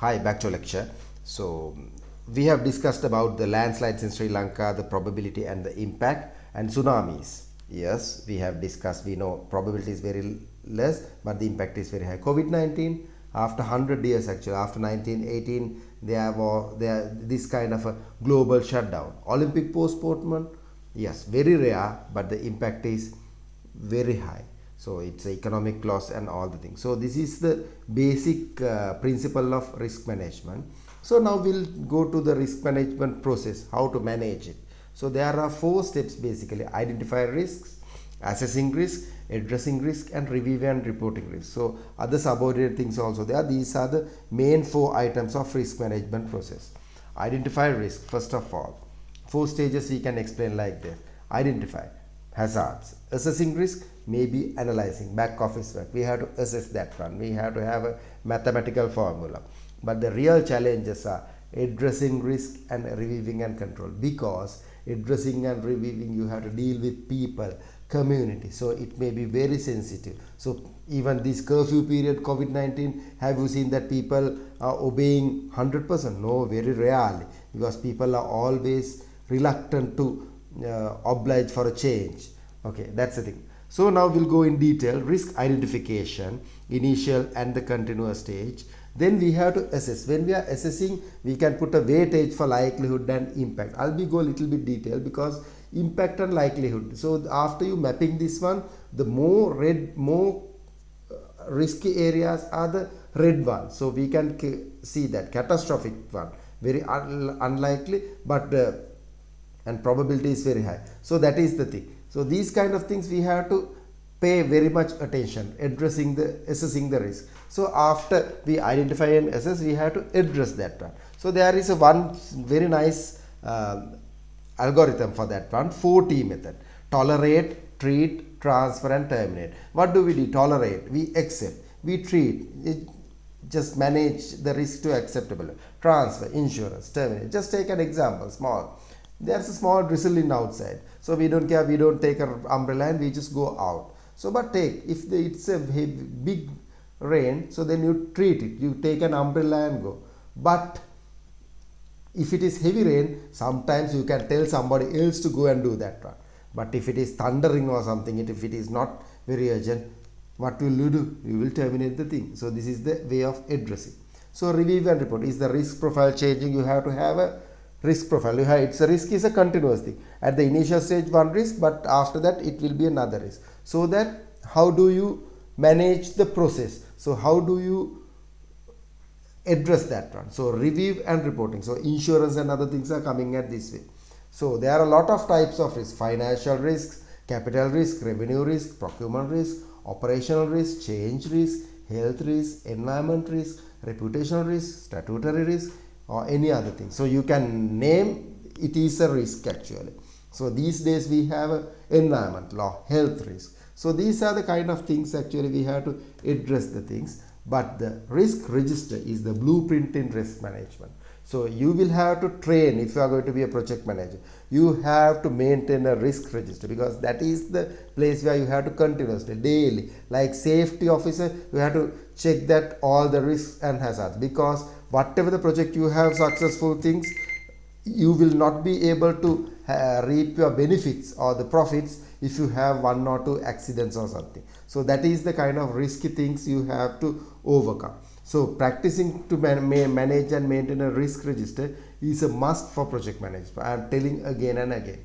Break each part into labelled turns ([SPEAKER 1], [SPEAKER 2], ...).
[SPEAKER 1] Hi, back to lecture. So, we have discussed about the landslides in Sri Lanka, the probability and the impact, and tsunamis. Yes, we have discussed. We know probability is very less, but the impact is very high. COVID 19, after 100 years actually, after 1918, they have this kind of a global shutdown. Olympic postponement, yes, very rare, but the impact is very high. So it's economic loss and all the things. So this is the basic principle of risk management. So now we'll go to the risk management process, how to manage it. So there are four steps basically: identify risks, assessing risk, addressing risk, and reviewing and reporting risk. So other subordinate things also there. These are the main four items of risk management process. Identify risk. First of all, four stages we can explain like this: identify hazards, assessing risk, maybe analyzing back office work. We have to assess that one. We have to have a mathematical formula. But the real challenges are addressing risk and reviewing and control, because addressing and reviewing you have to deal with people, community, so it may be very sensitive. So even this curfew period, COVID-19, have you seen that people are obeying 100%? No, very rarely, because people are always reluctant to oblige for a change. Okay, that's the thing. So now we'll go in detail: risk identification, initial and the continuous stage. Then we have to assess. When we are assessing, we can put a weightage for likelihood and impact. I'll be go a little bit detail, because impact and likelihood. So after you mapping this one, the more risky areas are the red one. So we can see that catastrophic one, very unlikely, but and probability is very high. So that is the thing. So these kind of things we have to pay very much attention, assessing the risk. So after we identify and assess, we have to address that one. So there is a one very nice algorithm for that one, 4T method: tolerate, treat, transfer, and terminate. What do we do? Tolerate, we accept; we treat, just manage the risk to acceptable; transfer, insurance; terminate. Just take an example, small. There's a small drizzle in outside, so we don't care, we don't take an umbrella and we just go out. So but take, if it's a big rain, so then you treat it, you take an umbrella and go. But if it is heavy rain, sometimes you can tell somebody else to go and do that one. But if it is thundering or something, if it is not very urgent, what will you do? You will terminate the thing. So this is the way of addressing. So review and report. Is the risk profile changing? You have to have a risk profile. It's a risk is a continuous thing. At the initial stage, one risk, but after that it will be another risk. So that how do you manage the process? So how do you address that one? So review and reporting. So insurance and other things are coming at this way. So there are a lot of types of risk: financial risks, capital risk, revenue risk, procurement risk, operational risk, change risk, health risk, environment risk, reputational risk, statutory risk, or any other thing. So you can name, it is a risk actually. So these days we have a environment law, health risk. So these are the kind of things actually we have to address the things. But the risk register is the blueprint in risk management. So you will have to train, if you are going to be a project manager, you have to maintain a risk register, because that is the place where you have to continuously, daily, like safety officer, you have to check that all the risks and hazards, because whatever the project you have successful things, you will not be able to reap your benefits or the profits if you have one or two accidents or something. So that is the kind of risky things you have to overcome. So practicing to manage and maintain a risk register is a must for project management. I am telling again and again.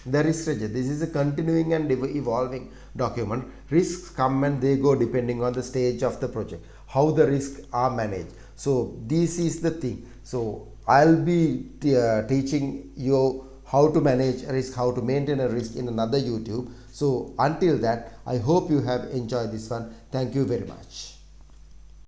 [SPEAKER 1] The risk register, this is a continuing and evolving document. Risks come and they go depending on the stage of the project, how the risks are managed. So this is the thing. So I'll be teaching you how to manage a risk, how to maintain a risk in another YouTube. So until that, I hope you have enjoyed this one. Thank you very much.